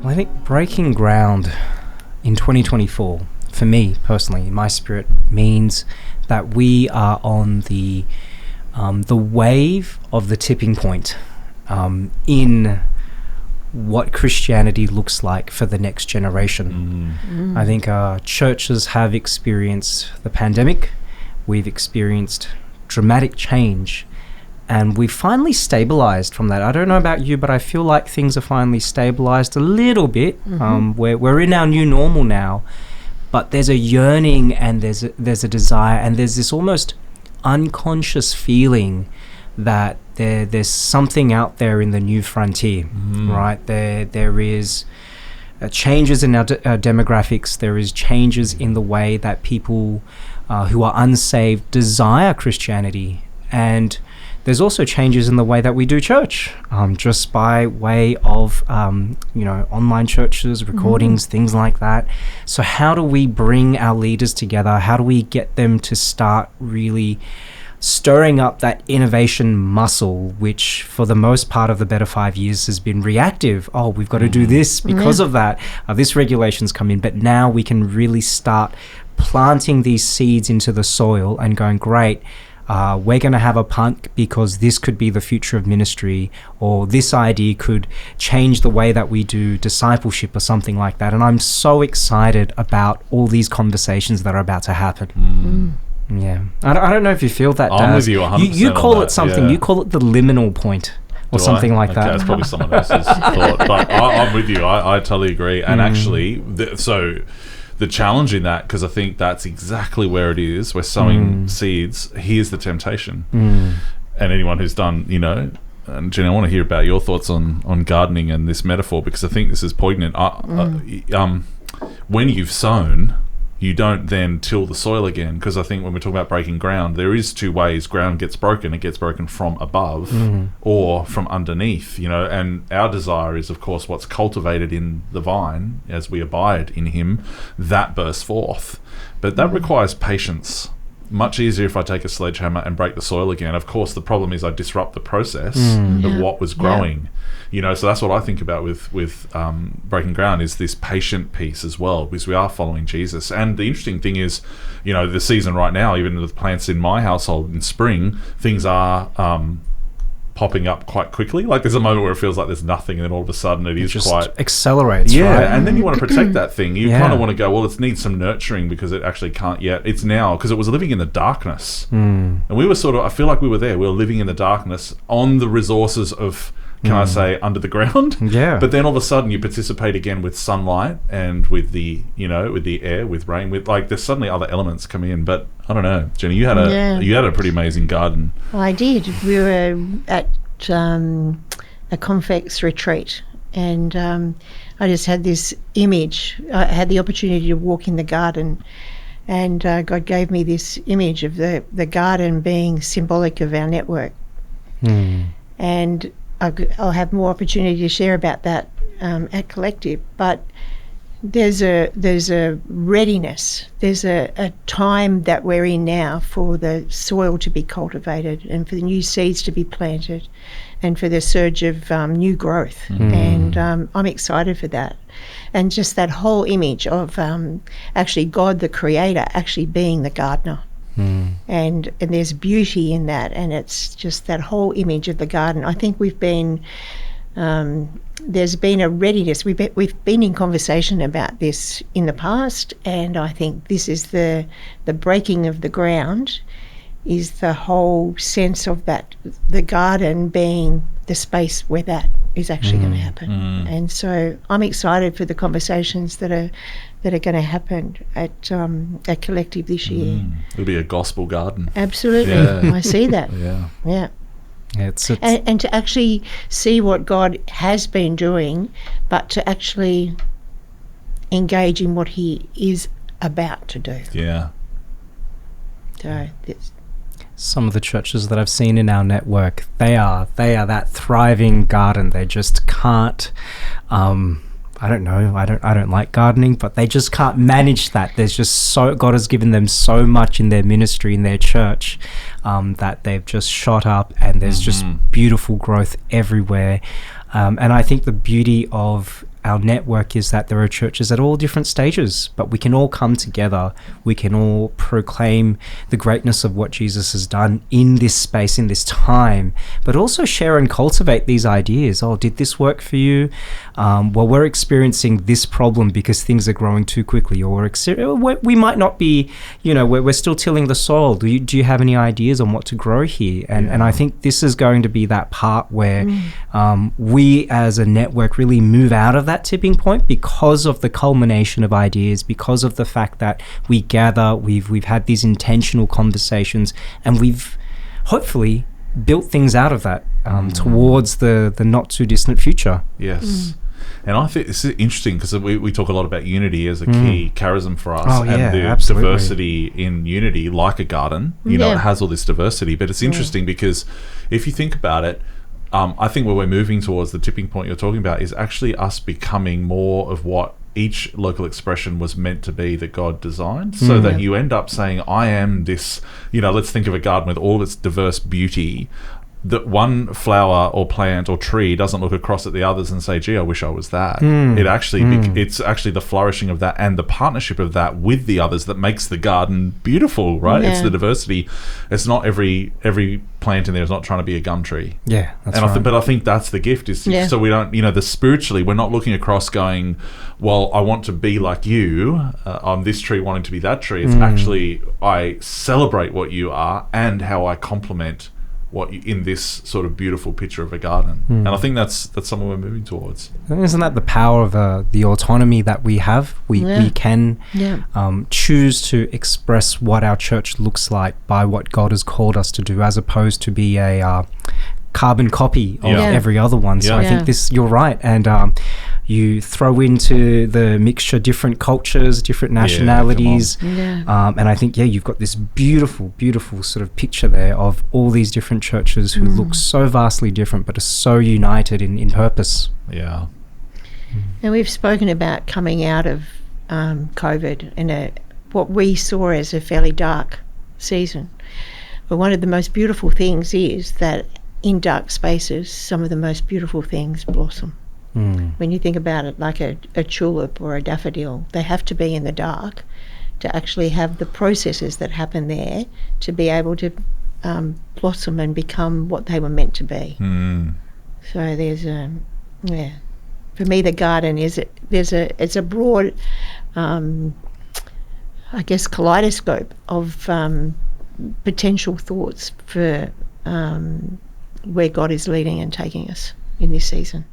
I think breaking ground in 2024, for me personally, in my spirit, means that we are on the wave of the tipping point in what Christianity looks like for the next generation. I think churches have experienced the pandemic. We've experienced dramatic change. And we've finally stabilized from that. I don't know about you, but I feel like things are finally stabilized a little bit. We're in our new normal now, but there's a yearning and there's a desire and there's this almost unconscious feeling that there's something out there in the new frontier, right? There is changes in our demographics. There is changes in the way that people who are unsaved desire Christianity, and there's also changes in the way that we do church, just by way of, online churches, recordings, things like that. So how do we bring our leaders together? How do we get them to start really stirring up that innovation muscle, which for the most part of the better 5 years has been reactive? Oh, we've got to do this because of that. This regulation's come in, but now we can really start planting these seeds into the soil and going, great, we're going to have a punt because this could be the future of ministry, or this idea could change the way that we do discipleship or something like that. And I'm so excited about all these conversations that are about to happen. Yeah. I don't know if you feel that, Daz. I'm with you 100%. You call it something. Yeah. You call it the liminal point or something like that. That's probably someone else's thought. But I'm with you. I totally agree. And actually, the challenge in that, because I think that's exactly where it is. We're sowing seeds. Here's the temptation. And anyone who's done, and Jenni, I want to hear about your thoughts on gardening and this metaphor, because I think this is poignant. When you've sown, you don't then till the soil again, because I think when we talk about breaking ground, there is two ways ground gets broken. It gets broken from above or from underneath, and our desire is, of course, what's cultivated in the vine as we abide in him, that bursts forth. But that requires patience. Much easier if I take a sledgehammer and break the soil again. Of course, the problem is I disrupt the process of what was growing. So that's what I think about with breaking ground, is this patient piece as well, because we are following Jesus. And the interesting thing is, the season right now, even with plants in my household in spring, things are popping up quite quickly. Like there's a moment where it feels like there's nothing, and then all of a sudden it is just quite accelerates. Right? And then you want to protect that thing. You kind of want to go, well, it needs some nurturing because it actually can't yet. It's now, because it was living in the darkness, and we were I feel like we were there. We were living in the darkness on the resources of, can I say, under the ground. But then all of a sudden you participate again with sunlight and with the, with the air, with rain, with there's suddenly other elements come in. But I don't know, Jenni, you had a pretty amazing garden. Well, I did. We were at a Confex retreat, and I just had this image. I had the opportunity to walk in the garden, and God gave me this image of the garden being symbolic of our network. And I'll have more opportunity to share about that at Collective, but there's a readiness. There's a time that we're in now for the soil to be cultivated and for the new seeds to be planted and for the surge of new growth. And I'm excited for that. And just that whole image of actually God, the Creator, actually being the gardener. And there's beauty in that, and it's just that whole image of the garden. I think we've been there's been a readiness. We've been in conversation about this in the past, and I think this is the breaking of the ground, is the whole sense of that, the garden being the space where that is actually going to happen. And so I'm excited for the conversations that are going to happen at Collective this year. It'll be a gospel garden. Absolutely. I see that. Yeah. It's and to actually see what God has been doing, but to actually engage in what he is about to do. So some of the churches that I've seen in our network, they are that thriving garden. They just can't I don't know, I don't like gardening, but they just can't manage that. There's just God has given them so much in their ministry, in their church, that they've just shot up, and there's just beautiful growth everywhere. And I think the beauty of our network is that there are churches at all different stages, but we can all come together. We can all proclaim the greatness of what Jesus has done in this space, in this time, but also share and cultivate these ideas. Oh, did this work for you? Well, we're experiencing this problem because things are growing too quickly, or we might not be, we're still tilling the soil. Do you have any ideas on what to grow here? And I think this is going to be that part where we as a network really move out of that tipping point because of the culmination of ideas, because of the fact that we gather, we've had these intentional conversations, and we've hopefully built things out of that towards the not too distant future. Yes. And I think this is interesting because we talk a lot about unity as a key charism for us, and the absolutely. Diversity in unity, like a garden, it has all this diversity. But it's interesting because if you think about it, I think where we're moving towards the tipping point you're talking about is actually us becoming more of what each local expression was meant to be that God designed, so that you end up saying, I am this, let's think of a garden with all its diverse beauty, that one flower or plant or tree doesn't look across at the others and say, gee, I wish I was that. It actually it's actually the flourishing of that and the partnership of that with the others that makes the garden beautiful, right? It's the diversity. It's not every plant in there is not trying to be a gum tree. Yeah, that's and right. But I think that's the gift, is so we don't, spiritually, we're not looking across going, well, I want to be like you, I'm this tree wanting to be that tree. It's actually, I celebrate what you are and how I complement what you, in this sort of beautiful picture of a garden. And I think that's something we're moving towards. Isn't that the power of the autonomy that we have? We can choose to express what our church looks like by what God has called us to do, as opposed to be a carbon copy of every other one. So I think you're right. And you throw into the mixture different cultures, different nationalities. And I think, you've got this beautiful, beautiful sort of picture there of all these different churches who look so vastly different, but are so united in purpose. Yeah. And we've spoken about coming out of COVID in what we saw as a fairly dark season. But one of the most beautiful things is that in dark spaces, some of the most beautiful things blossom. When you think about it, like a tulip or a daffodil, they have to be in the dark to actually have the processes that happen there to be able to blossom and become what they were meant to be. So there's for me, the garden it's a broad, I guess, kaleidoscope of potential thoughts for where God is leading and taking us in this season.